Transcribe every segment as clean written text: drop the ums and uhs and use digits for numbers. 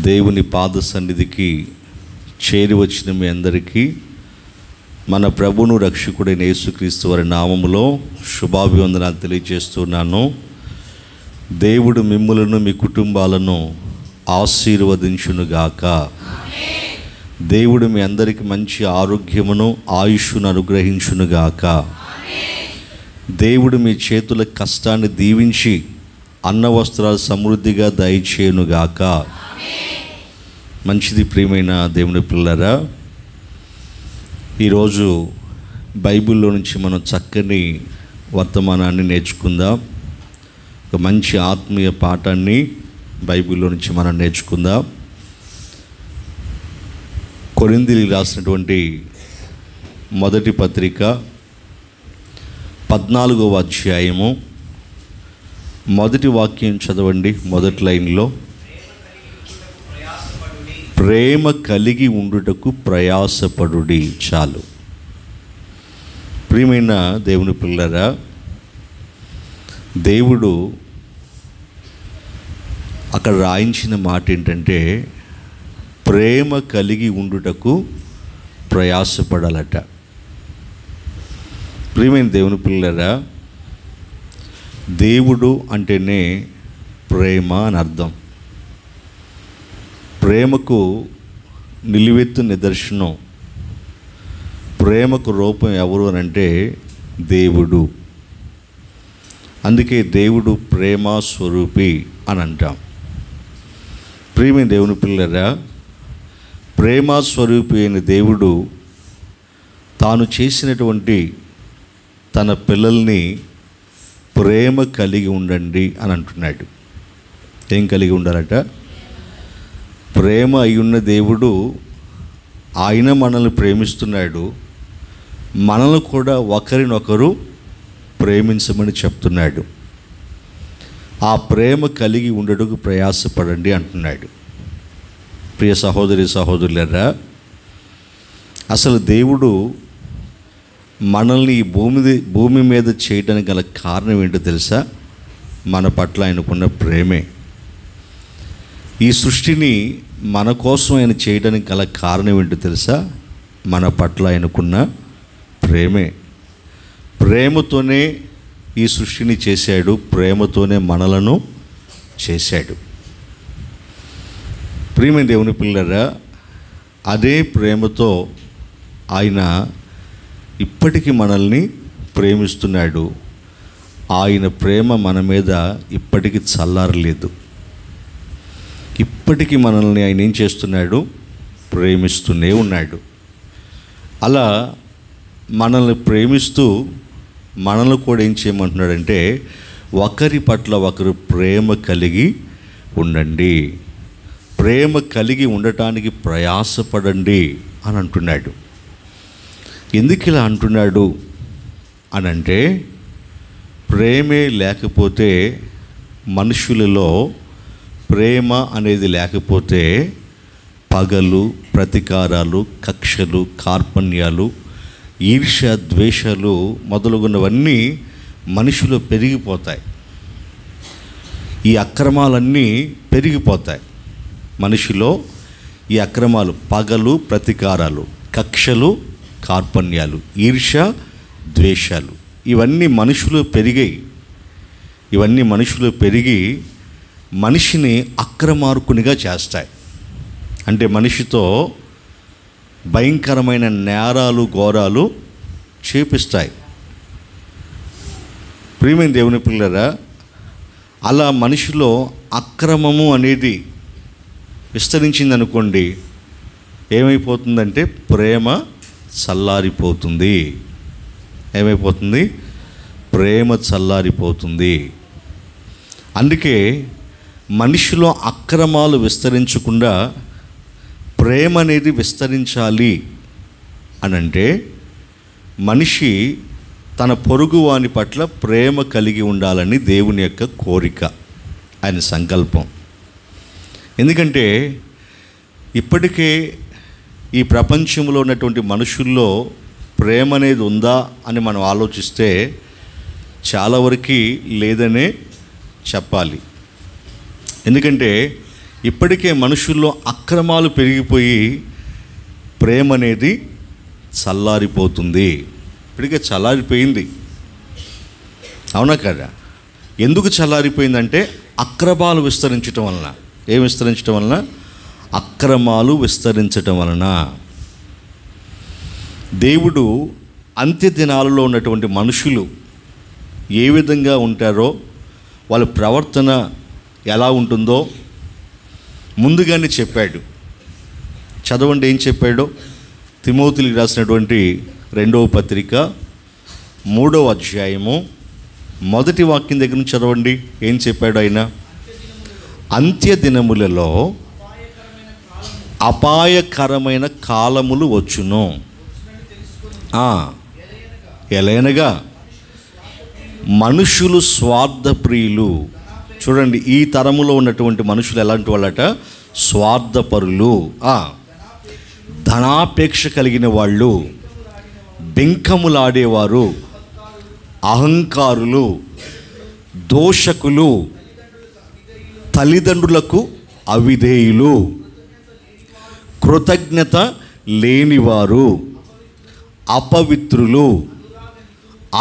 దేవుని పాద సన్నిధికి చేరి వచ్చిన మీ అందరికీ మన ప్రభువును రక్షకుడైన యేసుక్రీస్తు వారి నామములో శుభాభివందనాలు తెలియజేస్తున్నాను. దేవుడు మిమ్ములను మీ కుటుంబాలను ఆశీర్వదించునుగాక. దేవుడు మీ అందరికీ మంచి ఆరోగ్యమును ఆయుష్ను అనుగ్రహించునుగాక. దేవుడు మీ చేతుల కష్టాన్ని దీవించి అన్న వస్త్రాలు సమృద్ధిగా దయచేయునుగాక. మంచిది. ప్రియమైన దేవుని పిల్లరా, ఈరోజు బైబిల్లో నుంచి మనం చక్కని వర్తమానాన్ని నేర్చుకుందాం. ఒక మంచి ఆత్మీయ పాఠాన్ని బైబిల్లో నుంచి మనం నేర్చుకుందాం. కొరింథీయులకు రాసినటువంటి మొదటి పత్రిక 14వ అధ్యాయము మొదటి వాక్యం చదవండి. మొదటి లైన్లో, ప్రేమ కలిగి ఉండుటకు ప్రయాసపడుడి. చాలు. ప్రియమైన దేవుని పిల్లరా, దేవుడు అక్కడ రాయించిన మాట ఏంటంటే ప్రేమ కలిగి ఉండుటకు ప్రయాసపడాలట. ప్రియమైన దేవుని పిల్లరా, దేవుడు అంటేనే ప్రేమ అని అర్థం. ప్రేమకు నిలువెత్తు నిదర్శనం, ప్రేమకు రూపం ఎవరు అని అంటే దేవుడు. అందుకే దేవుడు ప్రేమ స్వరూపి అని అంటాం. ప్రియమైన దేవుని పిల్లరా, ప్రేమ స్వరూపి అయిన దేవుడు తాను చేసినటువంటి తన పిల్లల్ని ప్రేమ కలిగి ఉండండి అని అంటున్నాడు. ఏం కలిగి ఉండాలట? ప్రేమ అయ్యున్న దేవుడు ఆయన మనల్ని ప్రేమిస్తున్నాడు. మనల్ని కూడా ఒకరినొకరు ప్రేమించమని చెప్తున్నాడు. ఆ ప్రేమ కలిగి ఉండటకు ప్రయాసపడండి అంటున్నాడు. ప్రియ సహోదరి సహోదరులారా, అసలు దేవుడు మనల్ని ఈ భూమి మీద చేయడానికి గల కారణం ఏంటో తెలుసా? మన పట్ల ఆయనకున్న ప్రేమే. ఈ సృష్టిని మన కోసం ఆయన చేయడానికి గల కారణం ఏంటో తెలుసా? మన పట్ల ఆయనకున్న ప్రేమే. ప్రేమతోనే ఈ సృష్టిని చేశాడు, ప్రేమతోనే మనలను చేశాడు. ప్రియమైన దేవుని పిల్లరా, అదే ప్రేమతో ఆయన ఇప్పటికీ మనల్ని ప్రేమిస్తున్నాడు. ఆయన ప్రేమ మన మీద ఇప్పటికీ చల్లారలేదు. ఇప్పటికీ మనల్ని ఆయన ఏం చేస్తున్నాడు? ప్రేమిస్తూనే ఉన్నాడు. అలా మనల్ని ప్రేమిస్తూ మనల్ని కూడా ఏం చేయమంటున్నాడంటే ఒకరి పట్ల ఒకరు ప్రేమ కలిగి ఉండండి, ప్రేమ కలిగి ఉండటానికి ప్రయాసపడండి అని అంటున్నాడు. ఎందుకు ఇలా అంటున్నాడు అని అంటే, ప్రేమే లేకపోతే, మనుషులలో ప్రేమ అనేది లేకపోతే పగలు, ప్రతీకారాలు, కక్షలు, కార్పణ్యాలు, ఈర్ష్య, ద్వేషాలు మొదలుగున్నవన్నీ మనిషిలో పెరిగిపోతాయి. ఈ అక్రమాలన్నీ పెరిగిపోతాయి మనిషిలో. ఈ అక్రమాలు, పగలు, ప్రతీకారాలు, కక్షలు, కార్పణ్యాలు, ఈర్ష్య, ద్వేషాలు, ఇవన్నీ మనుషులు పెరిగాయి. ఇవన్నీ మనుషులు పెరిగి మనిషిని అక్రమార్కునిగా చేస్తాయి. అంటే మనిషితో భయంకరమైన నేరాలు, ఘోరాలు చేపిస్తాయి. ప్రియమైన దేవుని పిల్లరా, అలా మనిషిలో అక్రమము అనేది విస్తరించిందనుకోండి, ఏమైపోతుందంటే ప్రేమ చల్లారిపోతుంది. ఏమైపోతుంది? ప్రేమ చల్లారిపోతుంది. అందుకే మనిషిలో అక్రమాలు విస్తరించకుండా ప్రేమ అనేది విస్తరించాలి అని అంటే మనిషి తన పొరుగువాని పట్ల ప్రేమ కలిగి ఉండాలని దేవుని యొక్క కోరిక, ఆయన సంకల్పం. ఎందుకంటే ఇప్పటికే ఈ ప్రపంచంలో ఉన్నటువంటి మనుషుల్లో ప్రేమ అనేది ఉందా అని మనం ఆలోచిస్తే చాలా వరకు లేదనే చెప్పాలి. ఎందుకంటే ఇప్పటికే మనుషుల్లో అక్రమాలు పెరిగిపోయి ప్రేమ అనేది చల్లారిపోతుంది. ఇప్పటికే చల్లారిపోయింది, అవునా కదా? ఎందుకు చల్లారిపోయిందంటే అక్రమాలు విస్తరించటం వలన. ఏం విస్తరించటం వలన? అక్రమాలు విస్తరించటం వలన. దేవుడు అంత్య దినాలలో ఉన్నటువంటి మనుషులు ఏ విధంగా ఉంటారో, వాళ్ళ ప్రవర్తన ఎలా ఉంటుందో ముందుగానే చెప్పాడు. చదవండి ఏం చెప్పాడో. తిమోతికి రాసినటువంటి 2వ పత్రిక 3వ అధ్యాయము 1వ వాక్యం దగ్గర నుంచి చదవండి. ఏం చెప్పాడు ఆయన? అంత్య దినములలో అపాయకరమైన కాలములు వచ్చును. ఎలయనగా మనుషులు స్వార్థప్రియులు. చూడండి, ఈ తరములో ఉన్నటువంటి మనుషులు ఎలాంటి వాళ్ళట? స్వార్థపరులు, ధనాపేక్ష కలిగిన వాళ్ళు, బెంకములాడేవారు, అహంకారులు, దోషకులు, తల్లిదండ్రులకు అవిధేయులు, కృతజ్ఞత లేనివారు, అపవిత్రులు,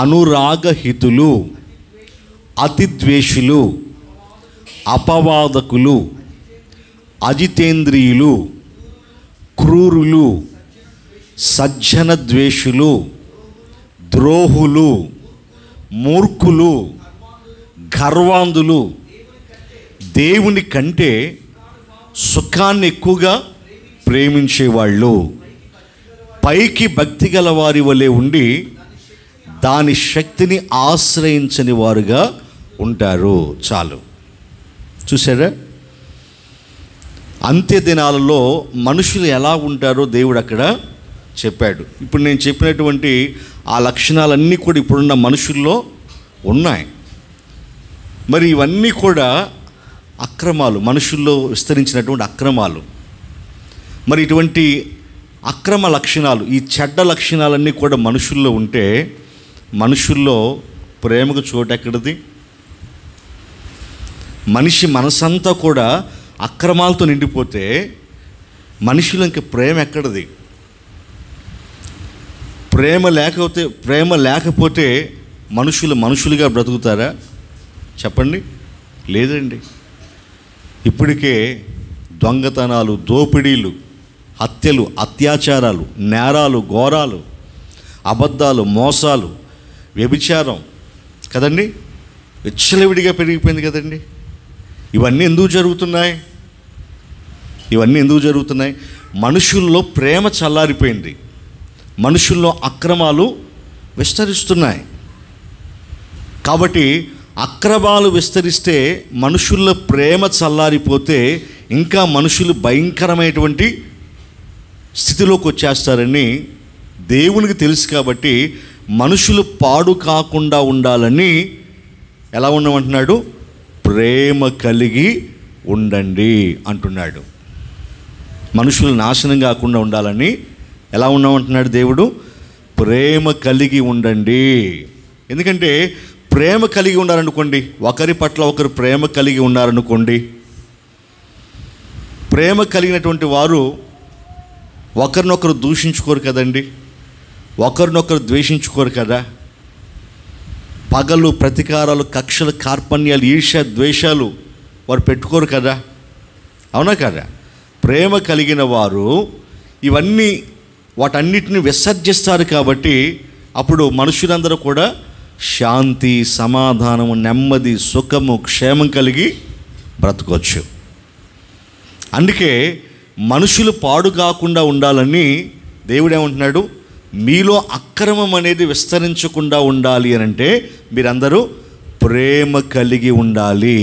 అనురాగహితులు, అతిద్వేషులు, అపవాదకులు, అజితేంద్రియులు, క్రూరులు, సజ్జన ద్వేషులు, ద్రోహులు, మూర్ఖులు, గర్వాంధులు, దేవుని కంటే సుఖాన్ని ఎక్కువగా ప్రేమించేవాళ్ళు, పైకి భక్తి గల వారి వలె ఉండి దాని శక్తిని ఆశ్రయించని వారుగా ఉంటారు. చాలు, చూసారా? అంత్య దినాలలో మనుషులు ఎలా ఉంటారో దేవుడు అక్కడ చెప్పాడు. ఇప్పుడు నేను చెప్పినటువంటి ఆ లక్షణాలన్నీ కూడా ఇప్పుడున్న మనుషుల్లో ఉన్నాయి. మరి ఇవన్నీ కూడా అక్రమాలు, మనుషుల్లో విస్తరించినటువంటి అక్రమాలు. మరి ఇటువంటి అక్రమ లక్షణాలు, ఈ చెడ్డ లక్షణాలన్నీ కూడా మనుషుల్లో ఉంటే మనుషుల్లో ప్రేమకు చోటు ఎక్కడిది? మనిషి మనసంతా కూడా అక్రమాలతో నిండిపోతే మనుషులు ఇంక ప్రేమ ఎక్కడిది? ప్రేమ లేకపోతే మనుషులుగా బ్రతుకుతారా? చెప్పండి, లేదండి. ఇప్పటికే దొంగతనాలు, దోపిడీలు, హత్యలు, అత్యాచారాలు, నేరాలు, ఘోరాలు, అబద్ధాలు, మోసాలు, వ్యభిచారం కదండి విచ్చలవిడిగా పెరిగిపోయింది కదండి. ఇవన్నీ ఎందుకు జరుగుతున్నాయి? మనుషుల్లో ప్రేమ చల్లారిపోయింది, మనుషుల్లో అక్రమాలు విస్తరిస్తున్నాయి. కాబట్టి అక్రమాలు విస్తరిస్తే మనుషుల్లో ప్రేమ చల్లారిపోతే ఇంకా మనుషులు భయంకరమైనటువంటి స్థితిలోకి వచ్చేస్తారని దేవునికి తెలుసు. కాబట్టి మనుషులు పాడు కాకుండా ఉండాలని ఎలా ఉండమంటున్నాడు? ప్రేమ కలిగి ఉండండి అంటున్నాడు. మనుషులు నాశనం కాకుండా ఉండాలని ఎలా ఉండమంటున్నాడు దేవుడు? ప్రేమ కలిగి ఉండండి. ఎందుకంటే ప్రేమ కలిగి ఉన్నారనుకోండి, ఒకరి పట్ల ఒకరు ప్రేమ కలిగి ఉన్నారనుకోండి, ప్రేమ కలిగినటువంటి వారు ఒకరినొకరు దూషించుకోరు కదండి, ఒకరినొకరు ద్వేషించుకోరు కదా. పగలు, ప్రతీకారాలు, కక్షలు, కార్పణ్యాలు, ఈర్ష్య, ద్వేషాలు వారు పెట్టుకోరు కదా, అవునా కదా? ప్రేమ కలిగిన వారు ఇవన్నీ వాటన్నిటిని విసర్జిస్తారు. కాబట్టి అప్పుడు మనుషులందరూ కూడా శాంతి, సమాధానము, నెమ్మది, సుఖము, క్షేమం కలిగి బ్రతకొచ్చు. అందుకే మనుషులు పాడు కాకుండా ఉండాలని దేవుడు ఏమంటున్నాడు? మీలో అక్రమం అనేది విస్తరించకుండా ఉండాలి అని అంటే మీరందరూ ప్రేమ కలిగి ఉండాలి.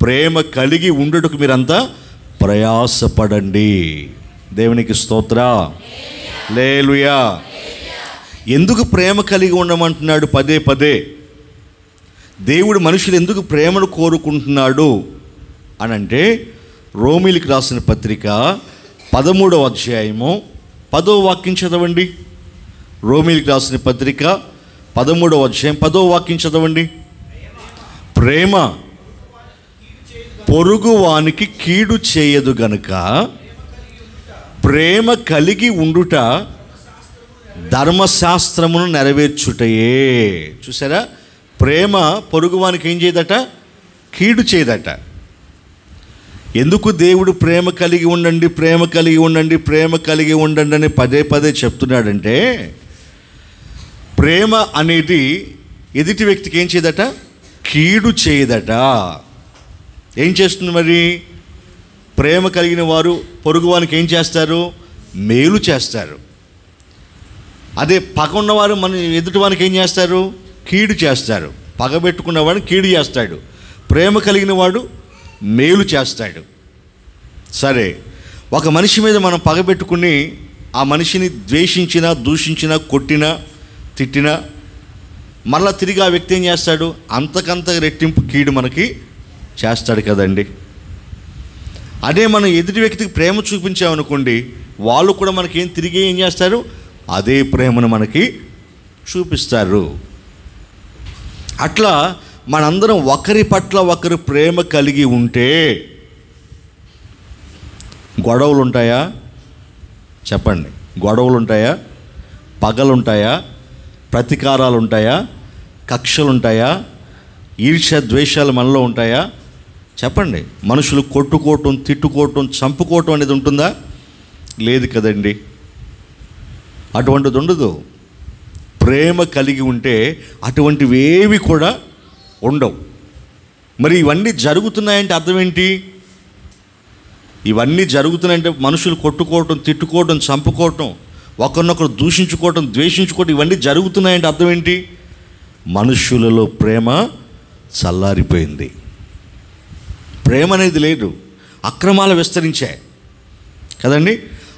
ప్రేమ కలిగి ఉండుటకు మీరంతా ప్రయాసపడండి. దేవునికి స్తోత్ర, హల్లెలూయా. ఎందుకు ప్రేమ కలిగి ఉండమంటున్నాడు పదే పదే? దేవుడు మనుషులు ఎందుకు ప్రేమను కోరుకుంటున్నాడు అని అంటే, రోమీలకు రాసిన పత్రిక 13వ అధ్యాయము 10వ వాక్యం చదవండి. రోమీలకు రాసిన పత్రిక 13వ అధ్యాయం 10వ వాక్యం చదవండి. ప్రేమ పొరుగువానికి కీడు చేయదు గనుక ప్రేమ కలిగి ఉండుట ధర్మశాస్త్రమును నెరవేర్చుటయే. చూసారా, ప్రేమ పొరుగువానికి ఏం చేయదట? కీడు చేయదట. ఎందుకు దేవుడు ప్రేమ కలిగి ఉండండి, ప్రేమ కలిగి ఉండండి, ప్రేమ కలిగి ఉండండి అని పదే పదే చెప్తున్నాడంటే, ప్రేమ అనేది ఎదుటి వ్యక్తికి ఏం చేయదట? కీడు చేయదట. ఏం చేస్తుంది మరి? ప్రేమ కలిగిన వారు పొరుగువానికి ఏం చేస్తారు? మేలు చేస్తారు. అదే పగ ఉన్నవారు మన ఎదుటివానికి ఏం చేస్తారు? కీడు చేస్తారు. పగబెట్టుకున్నవాడు కీడు చేస్తాడు, ప్రేమ కలిగిన వాడు మేలు చేస్తాడు. సరే, ఒక మనిషి మీద మనం పగబెట్టుకుని ఆ మనిషిని ద్వేషించినా, దూషించినా, కొట్టినా, తిట్టినా, మళ్ళా తిరిగి ఆ వ్యక్తి ఏం చేస్తాడు? అంతకంత రెట్టింపు కీడు మనకి చేస్తాడు కదండి. అదే మనం ఎదుటి వ్యక్తికి ప్రేమ చూపించామనుకోండి, వాళ్ళు కూడా మనకి తిరిగి ఏం చేస్తారు? అదే ప్రేమను మనకి చూపిస్తారు. అట్లా మనందరం ఒకరి పట్ల ఒకరు ప్రేమ కలిగి ఉంటే గొడవలు ఉంటాయా? చెప్పండి. గొడవలు ఉంటాయా? పగలు ఉంటాయా? ప్రతీకారాలు ఉంటాయా? కక్షలు ఉంటాయా? ఈర్ష్య ద్వేషాలు మనలో ఉంటాయా? చెప్పండి. మనుషులు కొట్టుకోవటం, తిట్టుకోవటం, చంపుకోవటం అనేది ఉంటుందా? లేదు కదండి. అటువంటిది ఉండదు. ప్రేమ కలిగి ఉంటే అటువంటివి ఏవి కూడా ఉండవు. మరి ఇవన్నీ జరుగుతున్నాయంటే అర్థం ఏంటి? ఇవన్నీ జరుగుతున్నాయంటే మనుషులు కొట్టుకోవటం, తిట్టుకోవటం, చంపుకోవటం, ఒకరినొకరు దూషించుకోవటం, ద్వేషించుకోవటం, ఇవన్నీ జరుగుతున్నాయంటే అర్థం ఏంటి? మనుషులలో ప్రేమ చల్లారిపోయింది. ప్రేమ అనేది లేదు. అక్రమాలు విస్తరించాయి కదండి.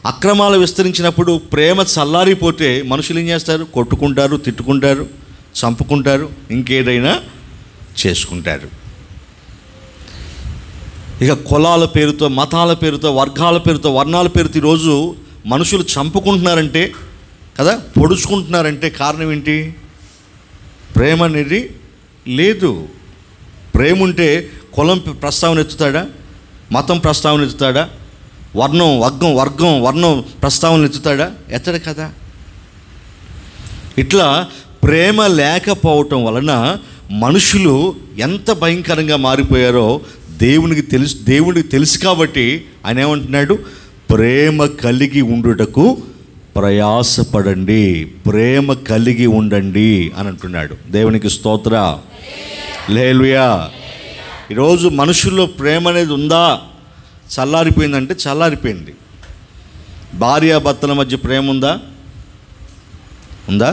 అక్రమాలు విస్తరించినప్పుడు ప్రేమ చల్లారిపోతే మనుషులు ఏం చేస్తారు? కొట్టుకుంటారు, తిట్టుకుంటారు, చంపుకుంటారు, ఇంకేదైనా చేసుకుంటారు. ఇక కులాల పేరుతో, మతాల పేరుతో, వర్గాల పేరుతో, వర్ణాల పేరుతో ఈరోజు మనుషులు చంపుకుంటున్నారంటే కదా, పొడుచుకుంటున్నారంటే కారణం ఏంటి? ప్రేమ అనేది లేదు. ప్రేమ ఉంటే కులం ప్రస్తావన ఎత్తుతాడా? మతం ప్రస్తావన ఎత్తుతాడా? వర్గం ప్రస్తావన ఎత్తుతాడా? ఎత్తడు కదా. ఇట్లా ప్రేమ లేకపోవటం వలన మనుషులు ఎంత భయంకరంగా మారిపోయారో దేవునికి తెలుసు కాబట్టి ఆయన ఏమంటున్నాడు? ప్రేమ కలిగి ఉండుటకు ప్రయాసపడండి, ప్రేమ కలిగి ఉండండి అని అంటున్నాడు. దేవునికి స్తోత్ర, హల్లెలూయా. ఈరోజు మనుషుల్లో ప్రేమ అనేది ఉందా? చల్లారిపోయిందంటే చల్లారిపోయింది. భార్యాభర్తల మధ్య ప్రేమ ఉందా? ఉందా?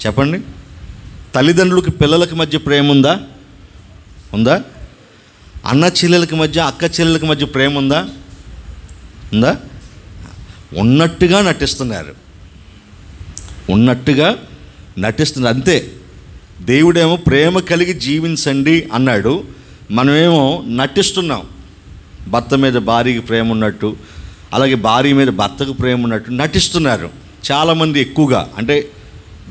చెప్పండి. తల్లిదండ్రులకి పిల్లలకి మధ్య ప్రేమ ఉందా? ఉందా? అన్న చెల్లెలకి మధ్య, అక్క చెల్లెలకి మధ్య ప్రేమ ఉందా? ఉందా? ఉన్నట్టుగా నటిస్తున్నారు, అంతే. దేవుడేమో ప్రేమ కలిగి జీవించండి అన్నాడు, మనమేమో నటిస్తున్నాం. భర్త మీద భార్యకి ప్రేమ ఉన్నట్టు, అలాగే భార్య మీద భర్తకు ప్రేమ ఉన్నట్టు నటిస్తున్నారు చాలామంది. ఎక్కువగా అంటే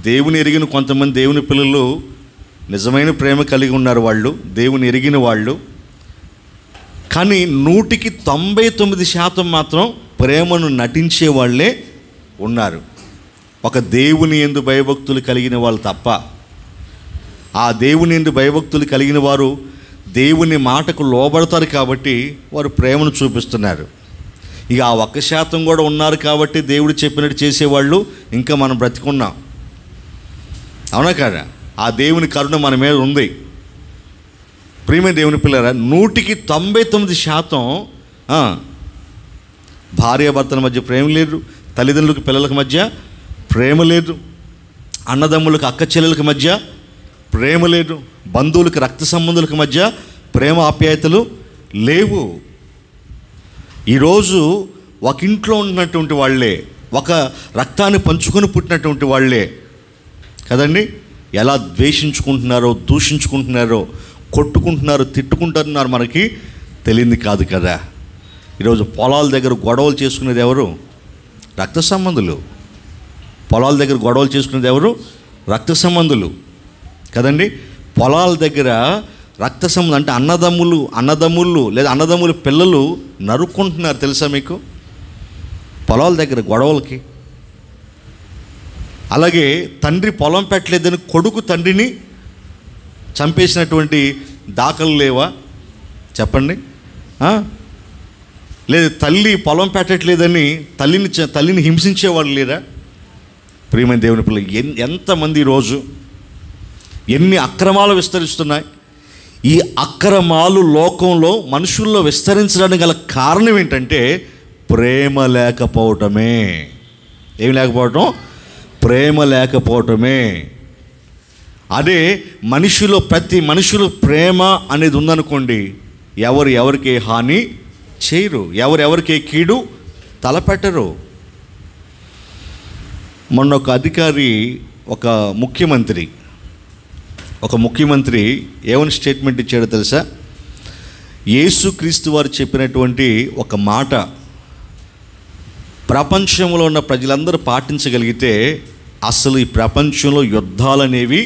దేవుని ఎరిగిన కొంతమంది దేవుని పిల్లలు నిజమైన ప్రేమ కలిగి ఉన్నారు, వాళ్ళు దేవుని ఎరిగిన వాళ్ళు. కానీ 99% మాత్రం ప్రేమను నటించే వాళ్ళే ఉన్నారు. ఒక దేవుని యందు భయభక్తులు కలిగిన వాళ్ళు తప్ప. ఆ దేవుని యందు భయభక్తులు కలిగిన వారు దేవుని మాటకు లోబడతారు కాబట్టి వారు ప్రేమను చూపిస్తున్నారు. ఇక ఆ 1% కూడా ఉన్నారు కాబట్టి దేవుడు చెప్పినట్టు చేసేవాళ్ళు ఇంకా మనం బ్రతికున్నాం. అవునా కాదా? ఆ దేవుని కరుణ మన మీద ఉంది. ప్రియమైన దేవుని పిల్లరా, 99% భార్యాభర్తల మధ్య ప్రేమ లేదు, తల్లిదండ్రులకు పిల్లలకు మధ్య ప్రేమ లేదు, అన్నదమ్ములకు అక్క చెల్లెలకు మధ్య ప్రేమ లేదు, బంధువులకు రక్త సంబంధులకు మధ్య ప్రేమ ఆప్యాయతలు లేవు. ఈరోజు ఒక ఇంట్లో ఉన్నటువంటి వాళ్ళే, ఒక రక్తాన్ని పంచుకొని పుట్టినటువంటి వాళ్ళే కదండి, ఎలా ద్వేషించుకుంటున్నారో, దూషించుకుంటున్నారో, కొట్టుకుంటున్నారో, తిట్టుకుంటున్నారు మనకి తెలియంది కాదు కదా. ఈరోజు పొలాల దగ్గర గొడవలు చేసుకునేది ఎవరు? రక్త సంబంధులు. పొలాల దగ్గర గొడవలు చేసుకునేది ఎవరు? రక్త సంబంధులు కదండి. పొలాల దగ్గర రక్త సంబంధం అంటే అన్నదమ్ములు లేదా అన్నదమ్ముల పిల్లలు నరుక్కుంటున్నారు తెలుసా మీకు? పొలాల దగ్గర గొడవలకి. అలాగే తండ్రి పొలం పెట్టలేదని కొడుకు తండ్రిని చంపేసినటువంటి దాఖలు లేవా చెప్పండి? లేదు తల్లి పొలం పెట్టట్లేదని తల్లిని హింసించేవాళ్ళు లేరా? ప్రియమైన దేవుని పిల్లలు, ఎంతమంది ఈరోజు ఎన్ని అక్రమాలు విస్తరిస్తున్నాయి. ఈ అక్రమాలు లోకంలో మనుషుల్లో విస్తరించడానికి గల కారణం ఏంటంటే ప్రేమ లేకపోవటమే. ఏమి లేకపోవటం? ప్రేమ లేకపోవటమే. అదే ప్రతి మనిషిలో ప్రేమ అనేది ఉందనుకోండి, ఎవరికి హాని చేయరు, ఎవరికి కీడు తలపెట్టరు. మొన్న ఒక ముఖ్యమంత్రి ఏమని స్టేట్మెంట్ ఇచ్చాడో తెలుసా? యేసుక్రీస్తు వారు చెప్పినటువంటి ఒక మాట ప్రపంచంలో ఉన్న ప్రజలందరూ పాటించగలిగితే అసలు ఈ ప్రపంచంలో యుద్ధాలు అనేవి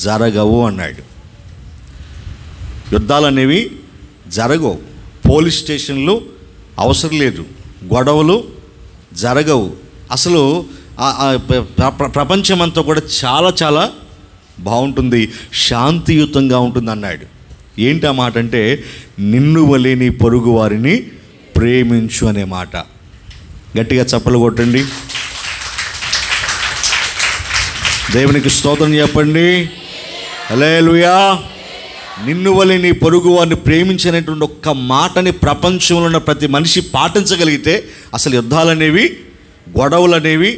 జరగవు అన్నాడు. యుద్ధాలు అనేవి జరగవు, పోలీస్ స్టేషన్లు అవసరం లేదు, గొడవలు జరగవు, అసలు ప్రపంచమంతా కూడా చాలా చాలా బాగుంటుంది, శాంతియుతంగా ఉంటుంది అన్నాడు. ఏంటి ఆ మాట అంటే నిన్ను వలె నీ పొరుగు వారిని ప్రేమించు అనే మాట. గట్టిగా చప్పలు కొట్టండి, దేవునికి స్తోత్రం చెప్పండి. హల్లెలూయా. నిన్ను వలె నీ పొరుగు వారిని ప్రేమించినటువంటి ఒక్క మాటని ప్రపంచంలో ఉన్న ప్రతి మనిషి పాటించగలిగితే అసలు యుద్ధాలు అనేవి, గొడవలు అనేవి,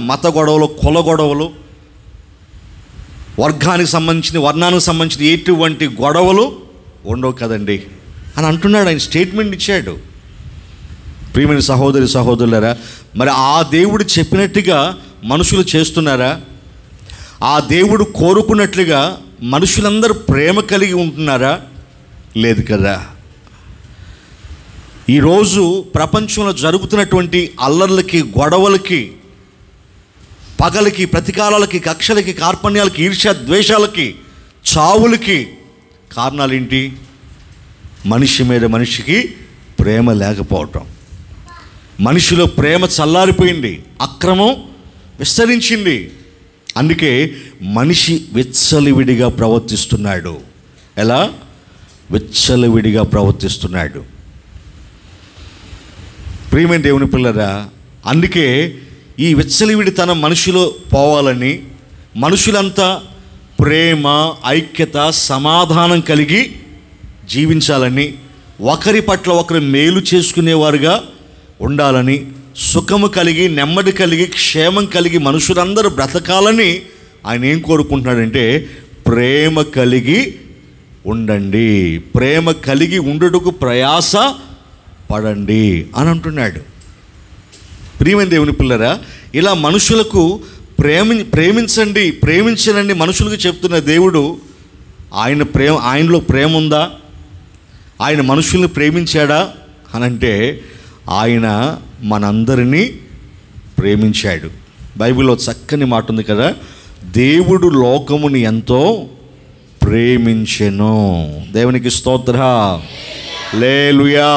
మత గొడవలు, కుల గొడవలు, వర్గానికి సంబంధించిన ఎటువంటి గొడవలు ఉండవు కదండి అని అంటున్నాడు. ఆయన స్టేట్మెంట్ ఇచ్చాడు. ప్రియమైన సహోదరులారా, మరి ఆ దేవుడు చెప్పినట్టుగా మనుషులు చేస్తున్నారా? ఆ దేవుడు కోరుకున్నట్లుగా మనుషులందరూ ప్రేమ కలిగి ఉంటున్నారా? లేదు కదా. ఈరోజు ప్రపంచంలో జరుగుతున్నటువంటి అల్లర్లకి, గొడవలకి, పగలకి, ప్రతీకారాలకి, కక్షలకి, కార్పణ్యాలకి, ఈర్ష్య ద్వేషాలకి, చావులకి కారణాలు ఏంటి? మనిషి మీద మనిషికి ప్రేమ లేకపోవటం. మనిషిలో ప్రేమ చల్లారిపోయింది, అక్రమం విస్తరించింది. అందుకే మనిషి విచ్చలవిడిగా ప్రవర్తిస్తున్నాడు. ఎలా? విచ్చలవిడిగా ప్రవర్తిస్తున్నాడు. ప్రియమైన దేవుని పిల్లరా, అందుకే ఈ విచ్చలవిడితనం మనిషిలో పోవాలని, మనుషులంతా ప్రేమ, ఐక్యత, సమాధానం కలిగి జీవించాలని, ఒకరి పట్ల ఒకరు మేలు చేసుకునేవారుగా ఉండాలని, సుఖము కలిగి, నెమ్మది కలిగి, క్షేమం కలిగి మనుషులందరూ బ్రతకాలని ఆయన ఏం కోరుకుంటున్నాడంటే ప్రేమ కలిగి ఉండండి, ప్రేమ కలిగి ఉండుటకు ప్రయాస పడండి అని అంటున్నాడు. ప్రియమైన దేవుని పిల్లరా, ఇలా మనుషులకు ప్రేమించండి మనుషులకు చెప్తున్న దేవుడు, ఆయనలో ప్రేమ ఉందా? ఆయన మనుషుల్ని ప్రేమించాడా అనంటే ఆయన మనందరినీ ప్రేమించాడు. బైబిల్లో చక్కని మాట ఉంది కదా, దేవుడు లోకముని ఎంతో ప్రేమించెను. దేవునికి స్తోత్ర, హల్లెలూయా.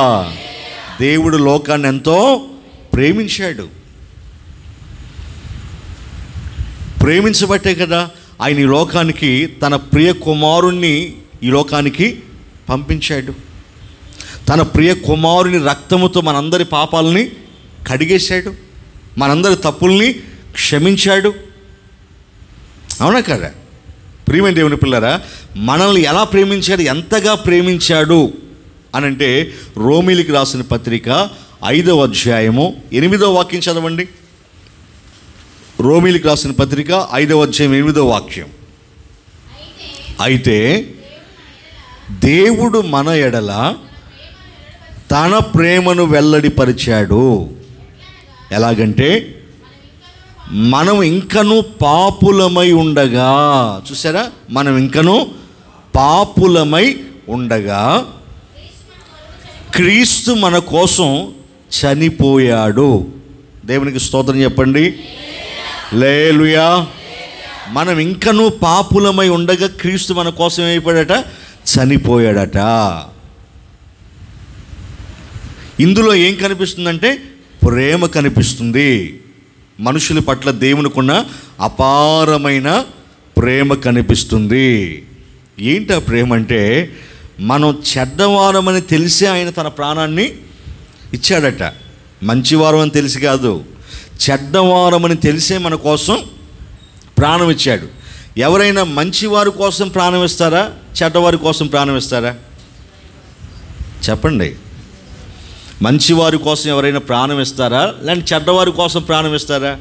దేవుడు లోకాన్ని ఎంతో ప్రేమించాడు. ప్రేమించబట్టే కదా ఆయన ఈ లోకానికి తన ప్రియ కుమారుణ్ణి ఈ లోకానికి పంపించాడు. తన ప్రియ కుమారుని రక్తముతో మనందరి పాపాలని కడిగేశాడు, మనందరి తప్పుల్ని క్షమించాడు. అవునా కదా? ప్రియమైన దేవుని పిల్లరా, మనల్ని ఎలా ప్రేమించాడు, ఎంతగా ప్రేమించాడు అనంటే రోమీలికి రాసిన పత్రిక 5వ అధ్యాయము 8వ వాక్యం చదవండి. రోమీలికి రాసిన పత్రిక 5వ అధ్యాయం 8వ వాక్యం. అయితే దేవుడు మన ఎడల తన ప్రేమను వెల్లడిపరిచాడు. ఎలాగంటే మనం ఇంకనూ పాపులమై ఉండగా, చూసారా, మనం ఇంకనూ పాపులమై ఉండగా క్రీస్తు మన కోసం చనిపోయాడు. దేవునికి స్తోత్రం చెప్పండి. హల్లెలూయా. మనం ఇంకనూ పాపులమై ఉండగా క్రీస్తు మన కోసం అయిపోయాడట, చనిపోయాడట. ఇందులో ఏం కనిపిస్తుందంటే ప్రేమ కనిపిస్తుంది. మనుషుల పట్ల దేవునికున్న అపారమైన ప్రేమ కనిపిస్తుంది. ఏంటి ఆ ప్రేమ అంటే, మనం చెడ్డవారమని తెలిసే ఆయన తన ప్రాణాన్ని ఇచ్చాడట. మంచివారం అని తెలిసి కాదు, చెడ్డవారమని తెలిసే మన కోసం ప్రాణం ఇచ్చాడు. ఎవరైనా మంచివారి కోసం ప్రాణం ఇస్తారా, చెడ్డవారి కోసం ప్రాణం ఇస్తారా? చెప్పండి. మంచివారి కోసం ఎవరైనా ప్రాణం ఇస్తారా, లేదంటే చెడ్డవారి కోసం ప్రాణం ఇస్తారా?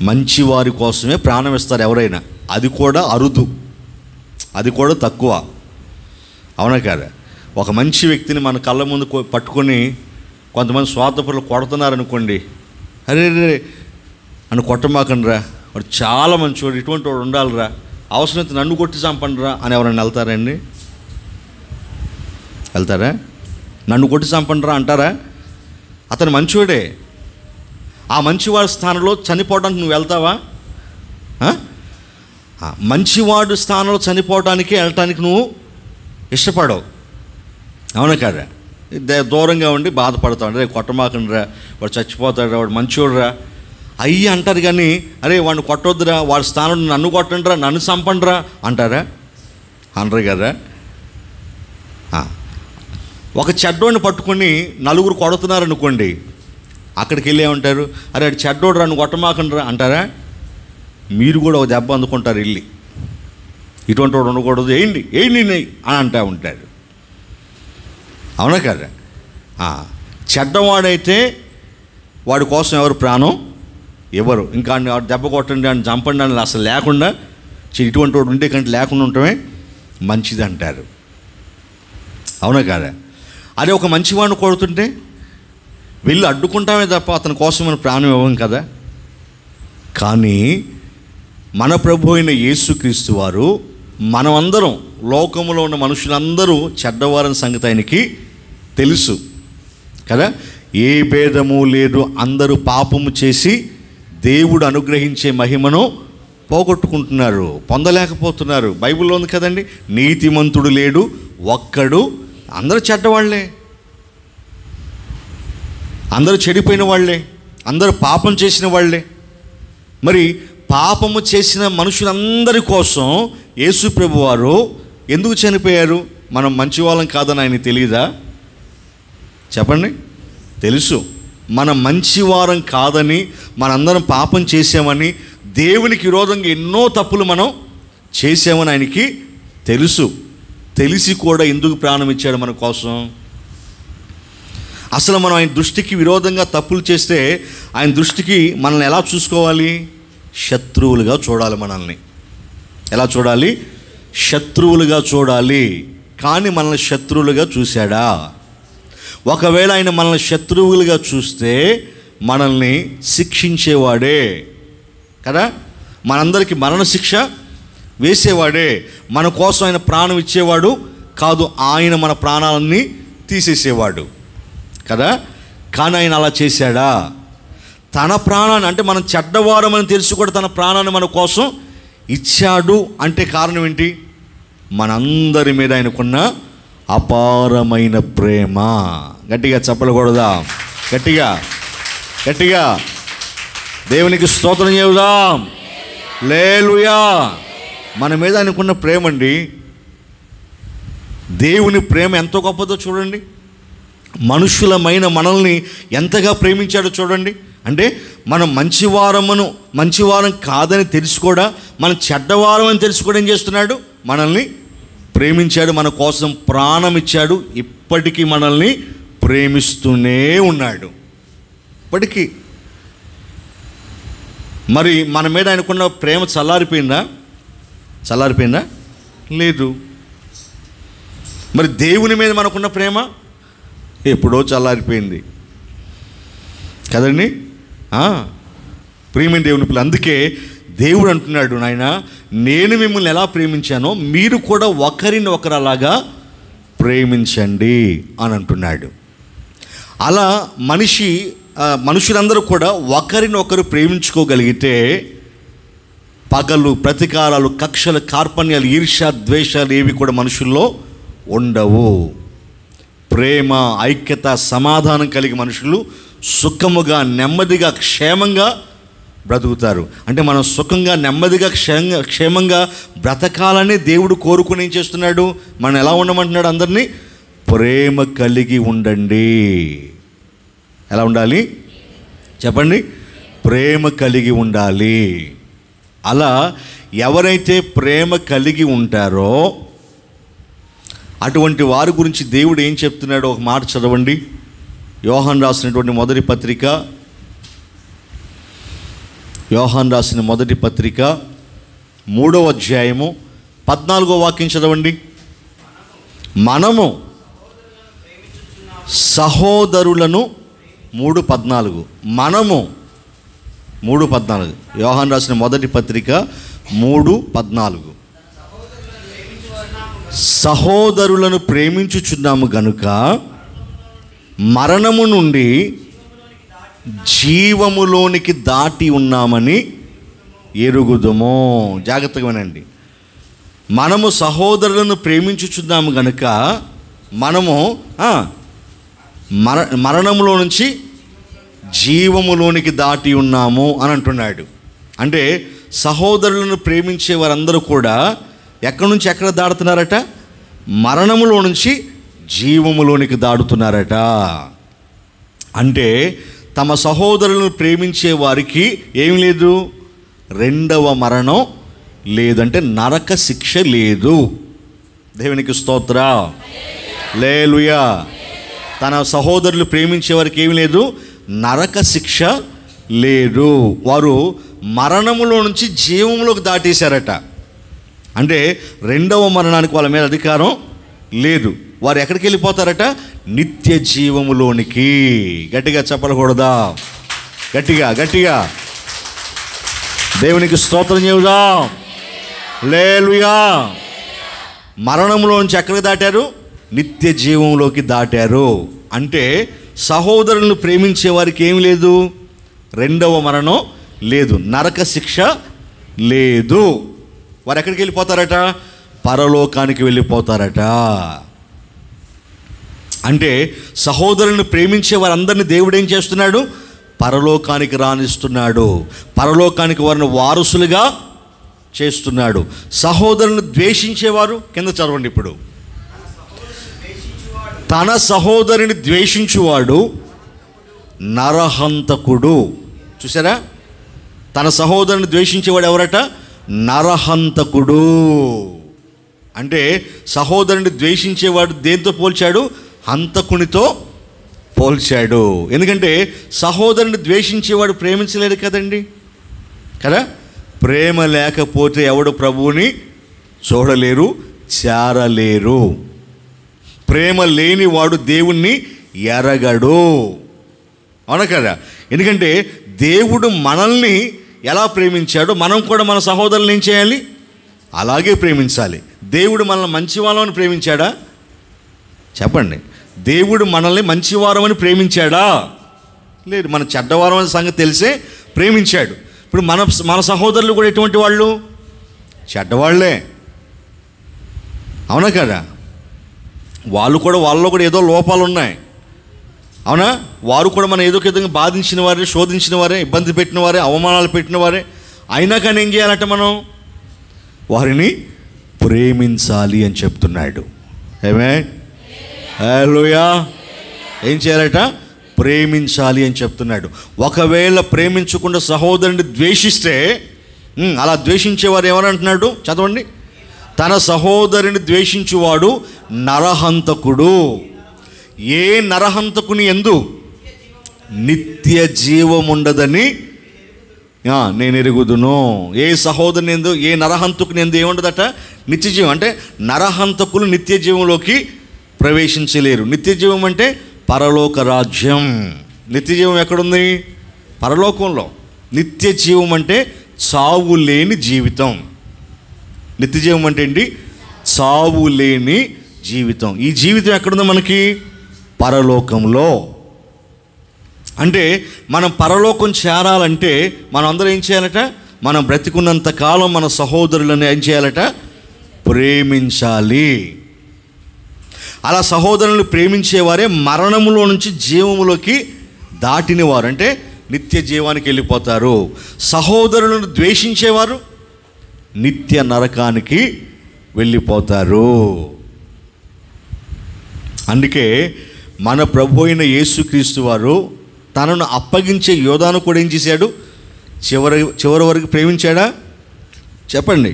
మంచివారి కోసమే ప్రాణం ఇస్తారు ఎవరైనా. అది కూడా అరుదు, అది కూడా తక్కువ. అవునా కాదా? ఒక మంచి వ్యక్తిని మన కళ్ళ ముందు పట్టుకొని కొంతమంది స్వార్థపరులు కొడుతున్నారనుకోండి, అరే రే అని కొట్టమాకండిరా, వాడు చాలా మంచివాడు, ఇటువంటి వాడు ఉండాలిరా, అవసరమైతే నన్ను కొట్టి చంపండిరా అని ఎవరైనా వెళ్తారండి? వెళ్తారా? నన్ను కొట్టి చంపండిరా అంటారా? అతను మంచివాడే. ఆ మంచివాడి స్థానంలో చనిపోవడానికి నువ్వు వెళ్తావా? మంచివాడు స్థానంలో చనిపోవడానికి వెళ్ళటానికి నువ్వు ఇష్టపడవు. అవునా కాదా? దూరంగా ఉండి బాధపడతాడు, రే కొట్టమాకండిరా, వాడు చచ్చిపోతాడురా, వాడు మంచివాడురా అయ్యి అంటారు. కానీ అరే వాడిని కొట్టొద్దురా, వాడి స్థానంలో నన్ను కొట్టండిరా, నన్ను చంపండిరా అంటారా? అనరు కదా. ఒక చెడ్డోడిని పట్టుకొని నలుగురు కొడుతున్నారనుకోండి, అక్కడికి వెళ్ళి ఏమంటారు? అరే అది చెడ్డోడు రా, నువ్వు కొట్టమాకండిరా అంటారా? మీరు కూడా ఒక దెబ్బ అందుకుంటారు వెళ్ళి, ఇటువంటి వాడు ఉండకూడదు, ఏంటి అని అంటూ ఉంటారు. అవునా కదా? చెడ్డవాడైతే వాడి కోసం ఎవరు ప్రాణం ఎవరు, ఇంకా దెబ్బ కొట్టండి అని చంపండి అని అసలు లేకుండా, ఇటువంటి వాడు ఉండే కంటే లేకుండా ఉండటమే మంచిది అంటారు. అవునా కాదా? అదే ఒక మంచివాడిని కొడుతుంటే వెళ్ళి అడ్డుకుంటామే తప్ప అతని కోసం మనం ప్రాణం ఇవ్వం కదా. కానీ మన ప్రభు అయిన యేసుక్రీస్తు వారు, మనమందరం, లోకంలో ఉన్న మనుషులందరూ చెడ్డవారని సంగతి ఆయనకి తెలుసు కదా. ఏ భేదము లేదు, అందరూ పాపము చేసి దేవుడు అనుగ్రహించే మహిమను పోగొట్టుకుంటున్నారు, పొందలేకపోతున్నారు. బైబిల్లో ఉంది కదండి, నీతిమంతుడు లేడు ఒక్కడు, అందరూ చెడ్డవాళ్లే, అందరూ చెడిపోయిన వాళ్ళే, అందరూ పాపం చేసిన వాళ్ళే. మరి పాపము చేసిన మనుషులందరి కోసం యేసు ప్రభు వారు ఎందుకు చనిపోయారు? మనం మంచివాళ్ళం కాదని ఆయనకి తెలియదా? చెప్పండి. తెలుసు. మనం మంచివారం కాదని, మనందరం పాపం చేసామని, దేవునికి విరోధంగా ఎన్నో తప్పులు మనం చేసామని ఆయనకి తెలుసు. తెలిసి కూడా ఎందుకు ప్రాణం ఇచ్చాడు మన కోసం? అసలు మనం ఆయన దృష్టికి విరోధంగా తప్పులు చేస్తే ఆయన దృష్టికి మనల్ని ఎలా చూసుకోవాలి? శత్రువులుగా చూడాలి. మనల్ని ఎలా చూడాలి? శత్రువులుగా చూడాలి. కానీ మనల్ని శత్రువులుగా చూశాడా? ఒకవేళ ఆయన మనల్ని శత్రువులుగా చూస్తే మనల్ని శిక్షించేవాడే కదా, మనందరికీ మరణ శిక్ష వేసేవాడే. మన కోసం ఆయన ప్రాణం ఇచ్చేవాడు కాదు, ఆయన మన ప్రాణాలన్నీ తీసేసేవాడు కదా. కానీ ఆయన అలా చేశాడా? తన ప్రాణాన్ని, అంటే మనం చెడ్డవారమని తెలిసి కూడా తన ప్రాణాన్ని మన కోసం ఇచ్చాడు అంటే కారణం ఏంటి? మనందరి మీద ఆయనకున్న అపారమైన ప్రేమ. గట్టిగా చెప్పకూడదా? గట్టిగా గట్టిగా దేవునికి స్తోత్రం చెబుదాం. హల్లెలూయా. మన మీద ఆయనకున్న ప్రేమ అండి. దేవుని ప్రేమ ఎంతో గొప్పదో చూడండి. మనుషులమైన మనల్ని ఎంతగా ప్రేమించాడో చూడండి. అంటే మనం మంచివారం కాదని తెలిసి కూడా, మనం చెడ్డవారం అని తెలిసి కూడా ఏం చేస్తున్నాడు? మనల్ని ప్రేమించాడు, మన కోసం ప్రాణం ఇచ్చాడు. ఇప్పటికీ మనల్ని ప్రేమిస్తూనే ఉన్నాడు ఇప్పటికీ. మరి మన మీద ఆయనకున్న ప్రేమ చల్లారిపోయిందా? లేదు. మరి దేవుని మీద మనకున్న ప్రేమ ఎప్పుడో చల్లారిపోయింది కదండి. ప్రేమైన దేవుని పిల్ల. అందుకే దేవుడు అంటున్నాడు, నాయన నేను మిమ్మల్ని ఎలా ప్రేమించానో మీరు కూడా ఒకరిని ఒకరు అలాగా ప్రేమించండి అని అంటున్నాడు. అలా మనుషులందరూ కూడా ఒకరిని ఒకరు ప్రేమించుకోగలిగితే పగలు, ప్రతీకారాలు, కక్షలు, కార్పణ్యాలు, ఈర్ష్య, ద్వేషాలు ఏవి కూడా మనుషుల్లో ఉండవు. ప్రేమ, ఐక్యత, సమాధానం కలిగి మనుషులు సుఖముగా, నెమ్మదిగా, క్షేమంగా బ్రతుకుతారు. అంటే మనం సుఖంగా, నెమ్మదిగా, క్షేమంగా బ్రతకాలని దేవుడు కోరుకుని ఏం చేస్తున్నాడు? మనం ఎలా ఉండమంటున్నాడు? అందరినీ ప్రేమ కలిగి ఉండండి. ఎలా ఉండాలి చెప్పండి? ప్రేమ కలిగి ఉండాలి. అలా ఎవరైతే ప్రేమ కలిగి ఉంటారో అటువంటి వారి గురించి దేవుడు ఏం చెప్తున్నాడో ఒక మాట చదవండి. యోహాను రాసినటువంటి మొదటి పత్రిక, యోహాను రాసిన మొదటి పత్రిక 3వ అధ్యాయము 14వ వాక్యం చదవండి. మనము సహోదరులను 3:14 మనము 3:14 యోహాను రాసిన మొదటి పత్రిక 3:14 సహోదరులను ప్రేమించుచున్నాము గనుక మరణము నుండి జీవములోనికి దాటి ఉన్నామని ఎరుగుదుము. జాగ్రత్తగా వినండి. మనము సహోదరులను ప్రేమించుచున్నాము గనుక మనము మరణములో నుంచి జీవములోనికి దాటి ఉన్నాము అని అంటున్నాడు. అంటే సహోదరులను ప్రేమించే వారందరూ కూడా ఎక్కడి నుంచి ఎక్కడ దాడుతున్నారట? మరణములో నుంచి జీవములోనికి దాడుతున్నారట. అంటే తమ సహోదరులను ప్రేమించే వారికి ఏం లేదు? రెండవ మరణం లేదంటే నరక శిక్ష లేదు. దేవునికి స్తోత్ర, హల్లెలూయా. తన సహోదరులు ప్రేమించే వారికి ఏమి లేదు? నరక శిక్ష లేదు. వారు మరణములో నుంచి జీవములోకి దాటేశారట. అంటే రెండవ మరణానికి వాళ్ళ మీద అధికారం లేదు. వారు ఎక్కడికి వెళ్ళిపోతారట? నిత్య జీవములోనికి. గట్టిగా చెప్పకూడదా? గట్టిగా గట్టిగా దేవునికి స్తోత్రం చెబుదాం. హల్లెలూయా. మరణంలోంచి ఎక్కడికి దాటారు? నిత్య జీవంలోకి దాటారు. అంటే సహోదరులను ప్రేమించే వారికి ఏమి లేదు? రెండవ మరణం లేదు, నరక శిక్ష లేదు. వారు ఎక్కడికి వెళ్ళిపోతారట? పరలోకానికి వెళ్ళిపోతారట. అంటే సహోదరులను ప్రేమించే వారందరినీ దేవుడు ఏం చేస్తున్నాడు? పరలోకానికి రానిస్తున్నాడు. పరలోకానికి వారిని వారసులుగా చేస్తున్నాడు. సహోదరులను ద్వేషించేవారు కింద చదవండి. ఇప్పుడు తన సహోదరుని ద్వేషించువాడు నరహంతకుడు. చూసారా? తన సహోదరుని ద్వేషించేవాడు ఎవరట? నరహంతకుడు. అంటే సహోదరుని ద్వేషించేవాడు దేంతో పోల్చాడు? హంతకునితో పోల్చాడు. ఎందుకంటే సహోదరుని ద్వేషించేవాడు ప్రేమించలేడు కదండి, కదా? ప్రేమ లేకపోతే ఎవడు ప్రభువుని చూడలేరు, చేరలేరు. ప్రేమ లేని వాడు దేవుణ్ణి ఎరగడు. అవునా కదా? ఎందుకంటే దేవుడు మనల్ని ఎలా ప్రేమించాడో మనం కూడా మన సహోదరులను ఏం చేయాలి? అలాగే ప్రేమించాలి. దేవుడు మనల్ని మంచివాళ్ళని ప్రేమించాడా? చెప్పండి. దేవుడు మనల్ని మంచివారమని ప్రేమించాడా? లేదు, మన చెడ్డవారం అనే సంగతి తెలిసే ప్రేమించాడు. ఇప్పుడు మన సహోదరులు కూడా ఎటువంటి వాళ్ళు? చెడ్డవాళ్లే. అవునా కదా? వాళ్ళలో కూడా ఏదో లోపాలు ఉన్నాయి. అవునా? వారు కూడా మనం ఏదో ఒక విధంగా బాధించిన వారే, శోధించిన వారే, ఇబ్బంది పెట్టిన వారే, అవమానాలు పెట్టిన వారే. అయినా కానీ ఏం చేయాలంటే మనం వారిని ప్రేమించాలి అని చెప్తున్నాడు. ఆమేన్, హల్లెలూయా. ఏం చేయాలట? ప్రేమించాలి అని చెప్తున్నాడు. ఒకవేళ ప్రేమించకుండా సహోదరుని ద్వేషిస్తే, అలా ద్వేషించేవారు ఎవరంటున్నాడు? చదవండి. తన సహోదరుని ద్వేషించువాడు నరహంతకుడు. ఏ నరహంతకుని యందు నిత్య జీవముండదని నేను ఎరుగుదును. ఏ సహోదరుని యందు, ఏ నరహంతకుని యందు ఏముండదట? నిత్య జీవం. అంటే నరహంతకులు నిత్య జీవంలోకి ప్రవేశించలేరు. నిత్య జీవం అంటే పరలోక రాజ్యం. నిత్య జీవం ఎక్కడుంది? పరలోకంలో. నిత్య జీవం అంటే చావు లేని జీవితం. నిత్య జీవం అంటే ఏంటి? చావు లేని జీవితం. ఈ జీవితం ఎక్కడుందో మనకి? పరలోకంలో. అంటే మనం పరలోకం చేరాలంటే మనం అందరం ఏం చేయాలట? మనం బ్రతికున్నంత కాలం మన సహోదరులను ఏం చేయాలట? ప్రేమించాలి. అలా సహోదరులను ప్రేమించేవారే మరణములో నుంచి జీవములోకి దాటినవారు, అంటే నిత్య జీవానికి వెళ్ళిపోతారు. సహోదరులను ద్వేషించేవారు నిత్య నరకానికి వెళ్ళిపోతారు. అందుకే మన ప్రభు అయిన యేసుక్రీస్తు వారు తనను అప్పగించే యోధాను కూడా ఏం చేశాడు? చివరి వరకు ప్రేమించాడా? చెప్పండి.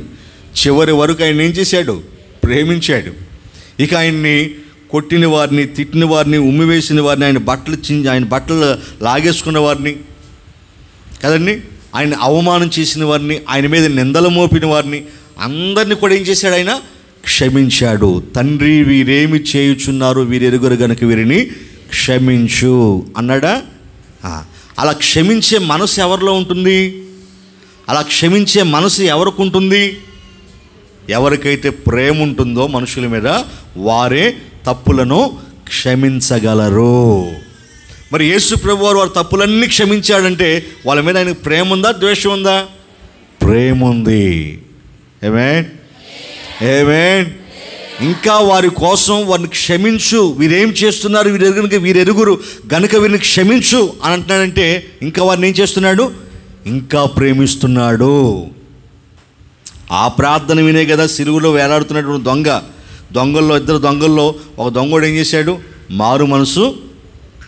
చివరి వరకు ఆయన ఏం చేశాడు? ప్రేమించాడు. ఇక ఆయన్ని కొట్టిన వారిని, తిట్టిన వారిని, ఉమ్మివేసిన వారిని, ఆయన బట్టలు లాగేసుకున్న వారిని కదండి, ఆయన అవమానం చేసిన వారిని, ఆయన మీద నిందలు మోపిన వారిని అందరినీ కూడా ఏం చేశాడు? ఆయన క్షమించాడు. తండ్రి, వీరేమి చేయుచున్నారు, వీరెరుగురు గనుక వీరిని క్షమించు అన్నాడా? అలా క్షమించే మనసు ఎవరిలో ఉంటుంది? అలా క్షమించే మనసు ఎవరికి ఉంటుంది? ఎవరికైతే ప్రేమ ఉంటుందో మనుషుల మీద, వారే తప్పులను క్షమించగలరు. మరి యేసు ప్రభు వారు తప్పులన్నీ క్షమించాడంటే వాళ్ళ మీద ఆయనకు ప్రేమ ఉందా, ద్వేషం ఉందా? ప్రేమ ఉంది. ఆమేన్, ఆమేన్. ఇంకా వారి కోసం వారిని క్షమించు, వీరేం చేస్తున్నారు, వీరెరుగురు గనుక వీరిని క్షమించు అని అంటున్నాడంటే ఇంకా వారిని ఏం చేస్తున్నాడు? ఇంకా ప్రేమిస్తున్నాడు. ఆ ప్రార్థన వినే కదా సిలువలో వేలాడుతున్నటువంటి దొంగల్లో ఇద్దరు దొంగల్లో ఒక దొంగోడు ఏం చేశాడు? మారు మనసు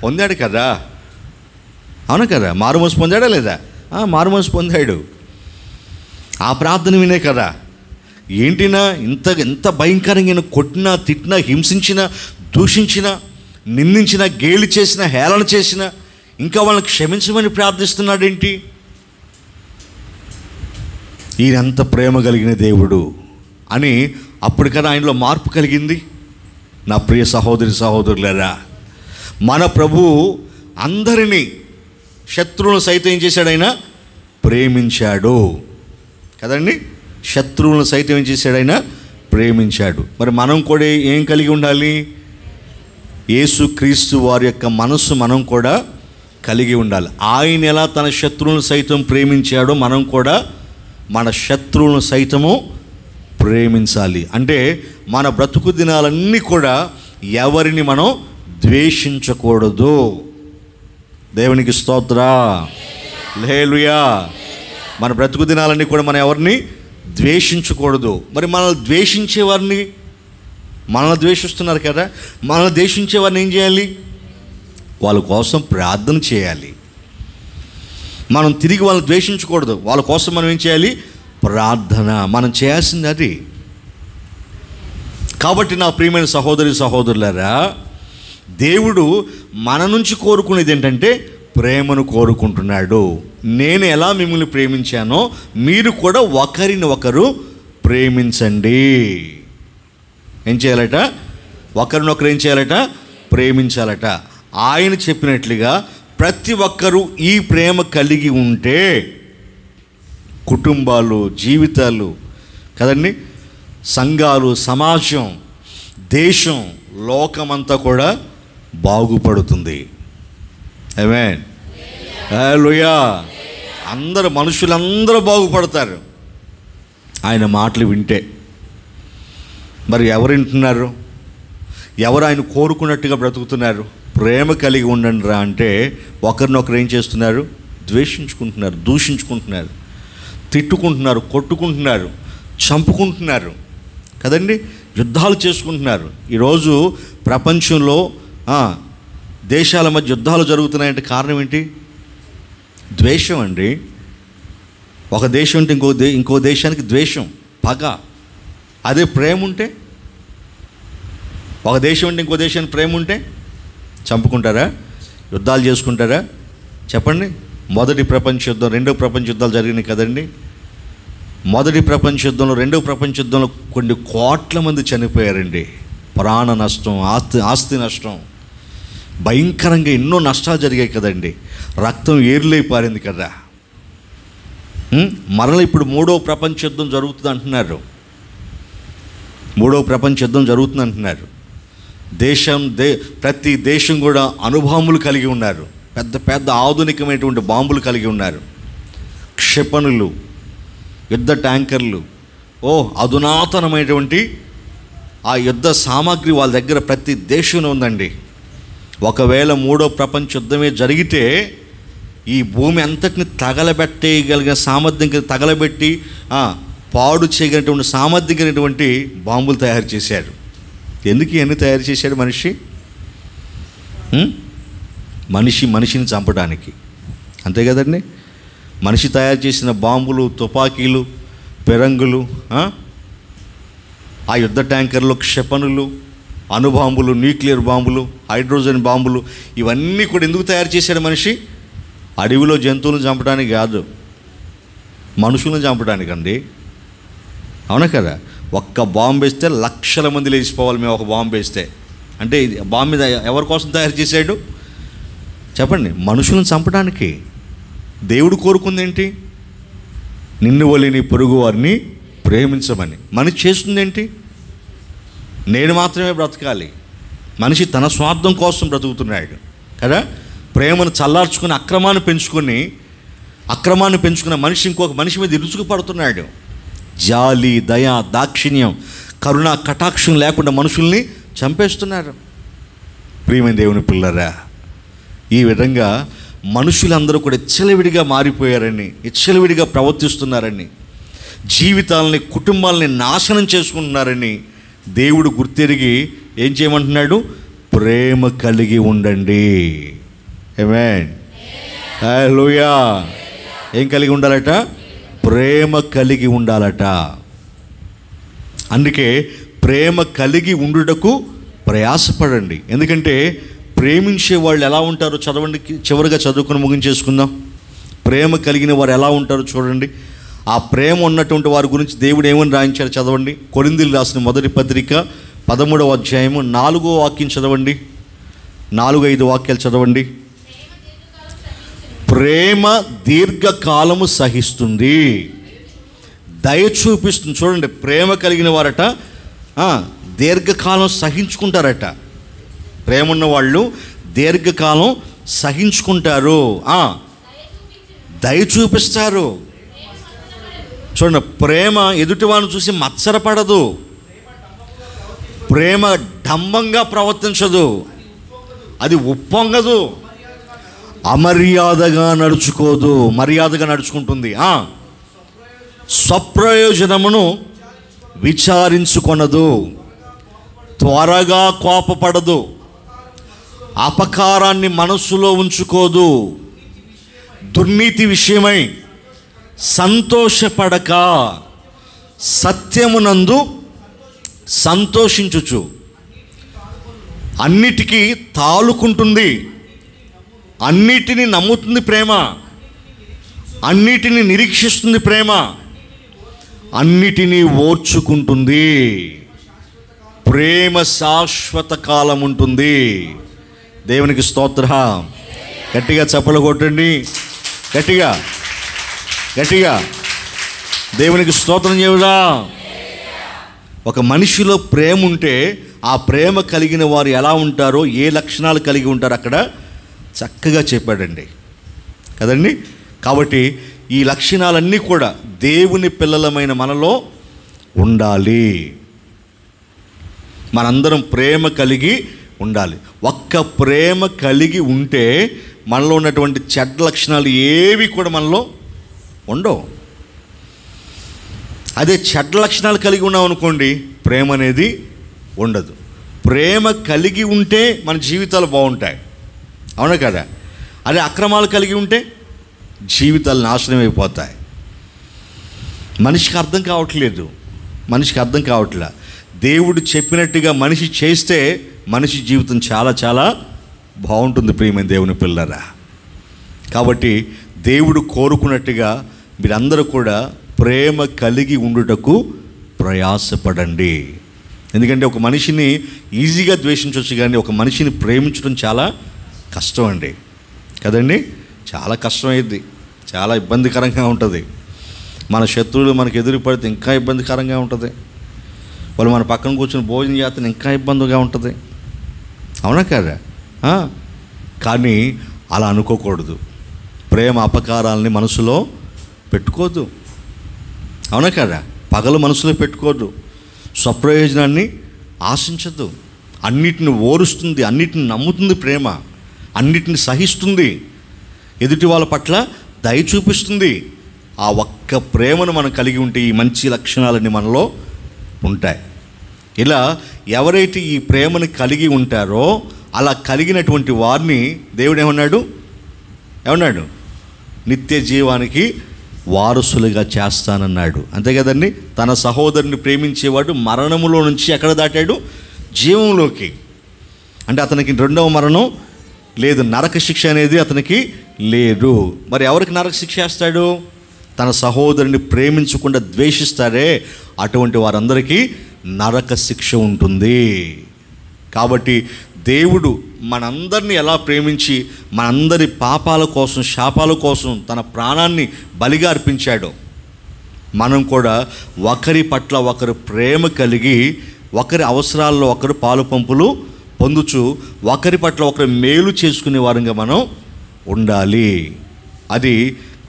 పొందాడు కదా. అవును కదా? మారు మనసు పొందాడా లేదా? మారు మనసు పొందాడు. ఆ ప్రార్థన వినే కదా. ఏంటినా ఎంత భయంకరంగా కొట్టినా, తిట్టినా, హింసించినా, దూషించినా, నిందించినా, గేలి చేసినా, హేళన చేసినా ఇంకా వాళ్ళని క్షమించమని ప్రార్థిస్తున్నాడేంటి? ఈయనంత ప్రేమ కలిగిన దేవుడు అని అప్పుడు కదా ఆయనలో మార్పు కలిగింది. నా ప్రియ సహోదరులారా, మన ప్రభు అందరినీ, శత్రువులను సైతం ఏం చేశాడు? ఆయన ప్రేమించాడు కదండి. శత్రువులను సైతం ఏం చేశాడు? ఆయన ప్రేమించాడు. మరి మనం కూడా ఏం కలిగి ఉండాలి? యేసుక్రీస్తు వారి యొక్క మనస్సు మనం కూడా కలిగి ఉండాలి. ఆయన ఎలా తన శత్రువులను సైతం ప్రేమించాడో మనం కూడా మన శత్రువులను సైతము ప్రేమించాలి. అంటే మన బ్రతుకు దినాలన్నీ కూడా ఎవరిని మనం ద్వేషించకూడదు. దేవునికి స్తోత్ర, హల్లెలూయా. మన బ్రతుకు దినాలన్నీ కూడా మనం ఎవరిని ద్వేషించకూడదు. మరి మనల్ని ద్వేషించే వారిని, మనల్ని ద్వేషిస్తున్నారు కదా, మనల్ని ద్వేషించే వారిని ఏం చేయాలి? వాళ్ళ కోసం ప్రార్థన చేయాలి. మనం తిరిగి వాళ్ళని ద్వేషించకూడదు. వాళ్ళ కోసం మనం ఏం చేయాలి? ప్రార్థన. మనం చేయాల్సింది అది. కాబట్టి నా ప్రియమైన సహోదరులారా, దేవుడు మన నుంచి కోరుకునేది ఏంటంటే ప్రేమను కోరుకుంటున్నాడు. నేను ఎలా మిమ్మల్ని ప్రేమించానో మీరు కూడా ఒకరిని ఒకరు ప్రేమించండి. ఏం చేయాలట? ఒకరినొకరు ఏం చేయాలట? ప్రేమించాలట. ఆయన చెప్పినట్లుగా ప్రతి ఒక్కరూ ఈ ప్రేమ కలిగి ఉంటే కుటుంబాలు, జీవితాలు కదండి, సంఘాలు, సమాజం, దేశం, లోకమంతా కూడా బాగుపడుతుంది. ఆమేన్, హల్లెలూయా. మనుషులందరూ బాగుపడతారు ఆయన మాటలు వింటే. మరి ఎవరు వింటున్నారు? ఎవరు ఆయన కోరుకున్నట్టుగా బ్రతుకుతున్నారు? ప్రేమ కలిగి ఉండండి రా అంటే ఒకరినొకరు ఏం చేస్తున్నారు? ద్వేషించుకుంటున్నారు, దూషించుకుంటున్నారు, తిట్టుకుంటున్నారు, కొట్టుకుంటున్నారు, చంపుకుంటున్నారు కదండి, యుద్ధాలు చేసుకుంటున్నారు. ఈరోజు ప్రపంచంలో దేశాల మధ్య యుద్ధాలు జరుగుతున్నాయంటే కారణం ఏంటి? ద్వేషం అండి. ఒక దేశం ఉంటే ఇంకో దేశానికి ద్వేషం, పగ. అదే ప్రేమ ఉంటే, ఒక దేశం ఉంటే ఇంకో దేశానికి ప్రేమ ఉంటే చంపుకుంటారా? యుద్ధాలు చేసుకుంటారా? చెప్పండి. మొదటి ప్రపంచ యుద్ధం, రెండో ప్రపంచ యుద్ధాలు జరిగినాయి కదండి. మొదటి ప్రపంచ యుద్ధంలో, రెండవ ప్రపంచ యుద్ధంలో కొన్ని కోట్ల మంది చనిపోయారండి. ప్రాణ నష్టం, ఆస్తి నష్టం, భయంకరంగా ఎన్నో నష్టాలు జరిగాయి కదండి. రక్తం ఏర్లై పారింది కదా. మరలా ఇప్పుడు మూడవ ప్రపంచ యుద్ధం జరుగుతుంది అంటున్నారు. మూడవ ప్రపంచ యుద్ధం జరుగుతుంది అంటున్నారు. ప్రతి దేశం కూడా అణుబాంబులు కలిగి ఉన్నారు. పెద్ద పెద్ద ఆధునికమైనటువంటి బాంబులు కలిగి ఉన్నారు. క్షిపణులు, యుద్ధ ట్యాంకర్లు, అధునాతనమైనటువంటి ఆ యుద్ధ సామాగ్రి వాళ్ళ దగ్గర ప్రతి దేశంలో ఉందండి. ఒకవేళ 3వ ప్రపంచ యుద్ధమే జరిగితే ఈ భూమి అంతటిని తగలబెట్టేయగలిగిన సామర్థ్యం, తగలబెట్టి పాడు చేయగలిగినటువంటి సామర్థ్యం కలిగినటువంటి బాంబులు తయారు చేశాడు. ఎందుకు ఇవన్నీ తయారు చేశాడు మనిషి? మనిషిని చంపడానికి, అంతే కదండి. మనిషి తయారు చేసిన బాంబులు, తుపాకీలు, పెరంగులు, ఆ యుద్ధ ట్యాంకర్లు, క్షిపణులు, అణుబాంబులు, న్యూక్లియర్ బాంబులు, హైడ్రోజన్ బాంబులు, ఇవన్నీ కూడా ఎందుకు తయారు చేశాడు మనిషి? అడవిలో జంతువులను చంపడానికి కాదు, మనుషులను చంపడానికి అండి. అవునా కదా? ఒక్క బాంబు వేస్తే లక్షల మంది లేచిపోవాలి మేము ఒక బాంబు వేస్తే. అంటే బాంబు మీద ఎవరి కోసం తయారు చేశాడు చెప్పండి? మనుషులను చంపడానికి. దేవుడు కోరుకుంది ఏంటి? నిన్ను వలె నీ పొరుగు వారిని ప్రేమించమని. మనిషి చేస్తుందేంటి? నేను మాత్రమే బ్రతకాలి. మనిషి తన స్వార్థం కోసం బ్రతుకుతున్నాడు కదా. ప్రేమను చల్లార్చుకుని అక్రమాన్ని పెంచుకున్న మనిషి ఇంకొక మనిషి మీద ఇరుచుకుపడుతున్నాడు. జాలి, దయ, దాక్షిణ్యం, కరుణ, కటాక్షం లేకుండా మనుషుల్ని చంపేస్తున్నారు. ప్రియమైన దేవుని పిల్లరా, ఈ విధంగా మనుషులందరూ కూడా ఇచ్చలవిడిగా మారిపోయారని, ఇచ్చలవిడిగా ప్రవర్తిస్తున్నారని, జీవితాలని, కుటుంబాలని నాశనం చేసుకుంటున్నారని దేవుడు గుర్తెరిగి ఏం చేయమంటున్నాడు? ప్రేమ కలిగి ఉండండి. ఆమేన్, హల్లెలూయా. ఏం కలిగి ఉండాలట? ప్రేమ కలిగి ఉండాలట. అందుకే ప్రేమ కలిగి ఉండుటకు ప్రయాసపడండి. ఎందుకంటే ప్రేమించే వాళ్ళు ఎలా ఉంటారో చదవండి. చివరిగా చదువుకుని ముగించేసుకుందాం. ప్రేమ కలిగిన వారు ఎలా ఉంటారో చూడండి. ఆ ప్రేమ ఉన్నటువంటి వారి గురించి దేవుడు ఏమని రాయించారు చదవండి. కొరింథీయులకు రాసిన మొదటి పత్రిక 13వ అధ్యాయము 4వ వాక్యం చదవండి. 4-5 వాక్యాలు చదవండి. ప్రేమ దీర్ఘకాలము సహిస్తుంది, దయ చూపిస్తుంది. చూడండి, ప్రేమ కలిగిన వారట దీర్ఘకాలం సహించుకుంటారట. ప్రేమ ఉన్న వాళ్ళు దీర్ఘకాలం సహించుకుంటారు, దయ చూపిస్తారు. చూడండి, ప్రేమ ఎదుటివాడిని చూసి మత్సరపడదు, ప్రేమ డంబంగా ప్రవర్తించదు, అది ఉప్పొంగదు, అమర్యాదగా నడుచుకోదు, మర్యాదగా నడుచుకుంటుంది. స్వప్రయోజనమును విచారించుకొనదు, త్వరగా కోపపడదు, అపకారాన్ని మనస్సులో ఉంచుకోదు, దుర్నీతి విషయమై సంతోషపడక సత్యమునందు సంతోషించుచు అన్నిటికీ తాలుకుంటుంది, అన్నిటిని నమ్ముతుంది ప్రేమ, అన్నిటిని నిరీక్షిస్తుంది ప్రేమ, అన్నిటినీ ఓర్చుకుంటుంది. ప్రేమ శాశ్వత కాలం ఉంటుంది. దేవునికి స్తోత్రం. గట్టిగా చప్పలు కొట్టండి, గట్టిగా గట్టిగా దేవునికి స్తోత్రం చెబుదా. ఒక మనిషిలో ప్రేమ ఉంటే ఆ ప్రేమ కలిగిన వారు ఎలా ఉంటారో, ఏ లక్షణాలు కలిగి ఉంటారో అక్కడ చక్కగా చెప్పాడండి కదండి. కాబట్టి ఈ లక్షణాలన్నీ కూడా దేవుని పిల్లలమైన మనలో ఉండాలి. మనందరం ప్రేమ కలిగి ఉండాలి. ఒక్క ప్రేమ కలిగి ఉంటే మనలో ఉన్నటువంటి చెడ్డ లక్షణాలు ఏవి కూడా మనలో ఉండవు. అదే చెడ్డ లక్షణాలు కలిగి ఉన్నాం అనుకోండి, ప్రేమ అనేది ఉండదు. ప్రేమ కలిగి ఉంటే మన జీవితాలు బాగుంటాయి, అవునా కదా. అదే అక్రమాలు కలిగి ఉంటే జీవితాలు నాశనం అయిపోతాయి. మనిషికి అర్థం కావట్లే. దేవుడు చెప్పినట్టుగా మనిషి చేస్తే మనిషి జీవితం చాలా చాలా బాగుంటుంది. ప్రియమైన దేవుని పిల్లరా, కాబట్టి దేవుడు కోరుకున్నట్టుగా మీరందరూ కూడా ప్రేమ కలిగి ఉండుటకు ప్రయాసపడండి. ఎందుకంటే ఒక మనిషిని ఈజీగా ద్వేషించవచ్చు, కానీ ఒక మనిషిని ప్రేమించడం చాలా కష్టం అండి కదండి. చాలా కష్టమైంది, చాలా ఇబ్బందికరంగా ఉంటుంది. మన శత్రువులు మనకు ఎదురు పడితే ఇంకా ఇబ్బందికరంగా ఉంటుంది. వాళ్ళు మన పక్కన కూర్చొని భోజనం చేస్తే ఇంకా ఇబ్బందిగా ఉంటుంది, అవునా కదా. కానీ అలా అనుకోకూడదు. ప్రేమ అపకారాలని మనసులో పెట్టుకోదు. అవునా కదా? పగలు మనసులో పెట్టుకోదు, స్వప్రయోజనాన్ని ఆశించదు, అన్నిటిని ఓరుస్తుంది, అన్నిటిని నమ్ముతుంది, ప్రేమ అన్నిటిని సహిస్తుంది, ఎదుటి వాళ్ళ పట్ల దయ చూపిస్తుంది. ఆ ఒక్క ప్రేమను మనం కలిగి ఉంటే ఈ మంచి లక్షణాలన్నీ మనలో ఉంటాయి. ఇలా ఎవరైతే ఈ ప్రేమను కలిగి ఉంటారో అలా కలిగినటువంటి వారిని దేవుడు ఏమన్నాడు? నిత్య జీవానికి వారసులుగా చేస్తానన్నాడు. అంతే కదండి. తన సహోదరుని ప్రేమించేవాడు మరణములో నుంచి ఎక్కడ దాటాడు? జీవంలోకి. అంటే అతనికి రెండవ మరణం లేదు, నరక శిక్ష అనేది అతనికి లేదు. మరి ఎవరికి నరక శిక్ష వేస్తాడు? తన సహోదరుని ప్రేమించకుండా ద్వేషిస్తారే అటువంటి వారందరికీ నరక శిక్ష ఉంటుంది. కాబట్టి దేవుడు మనందరినీ ఎలా ప్రేమించి మనందరి పాపాల కోసం, శాపాల కోసం తన ప్రాణాన్ని బలిగా అర్పించాడో, మనం కూడా ఒకరి పట్ల ఒకరు ప్రేమ కలిగి ఒకరి అవసరాల్లో ఒకరు పాలు పంపులు పొందుచు ఒకరి పట్ల ఒకరు మేలు చేసుకునే వారంగా మనం ఉండాలి. అది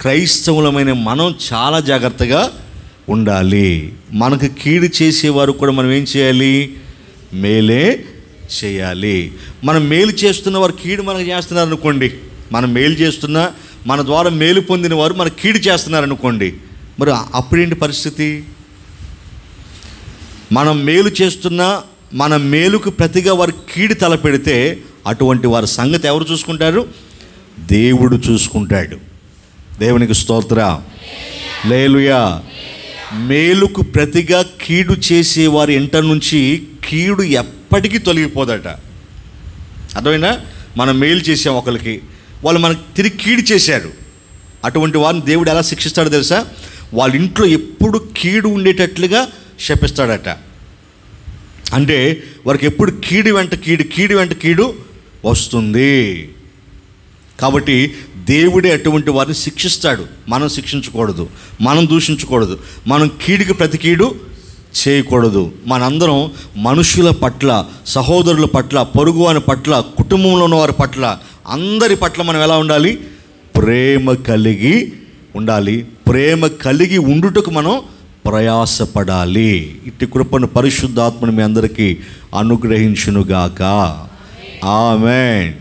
క్రైస్తవులమైన మనం చాలా జాగ్రత్తగా ఉండాలి. మనకు కీడు చేసేవారు కూడా మనం ఏం చేయాలి? మేలే చేయాలి. మనం మేలు చేస్తున్న వారు కీడు మనకు చేస్తున్నారు అనుకోండి, మనం మేలు చేస్తున్నా మన ద్వారా మేలు పొందిన వారు మనకు కీడు చేస్తున్నారు అనుకోండి, మరి అప్పుడేంటి పరిస్థితి? మనం మేలు చేస్తున్నా మన మేలుకు ప్రతిగా వారు కీడు తలపెడితే అటువంటి వారి సంగతి ఎవరు చూసుకుంటారు? దేవుడు చూసుకుంటాడు. దేవునికి స్తోత్రం, హల్లెలూయా. మేలుకు ప్రతిగా కీడు చేసేవారి ఇంట నుంచి కీడు ఎప్పటికీ తొలగిపోదట. అర్థమైనా? మనం మేలు చేసాం ఒకరికి, వాళ్ళు మనకు తిరిగి కీడు చేశారు, అటువంటి వారిని దేవుడు ఎలా శిక్షిస్తాడో తెలుసా? వాళ్ళ ఇంట్లో ఎప్పుడు కీడు ఉండేటట్లుగా శపిస్తాడట. అంటే వారికి ఎప్పుడు కీడు వెంట కీడు వస్తుంది. కాబట్టి దేవుడే అటువంటి వారిని శిక్షిస్తాడు. మనం శిక్షించకూడదు, మనం దూషించకూడదు, మనం కీడుకి ప్రతి కీడు చేయకూడదు. మనందరం మనుషుల పట్ల, సహోదరుల పట్ల, పొరుగువాని పట్ల, కుటుంబంలో ఉన్న వారి పట్ల, అందరి పట్ల మనం ఎలా ఉండాలి? ప్రేమ కలిగి ఉండాలి. ప్రేమ కలిగి ఉండుటకు మనం ప్రయాసపడాలి. ఇట్టి కృపను పరిశుద్ధాత్మను మీ అందరికీ అనుగ్రహించునుగాక. ఆమేన్.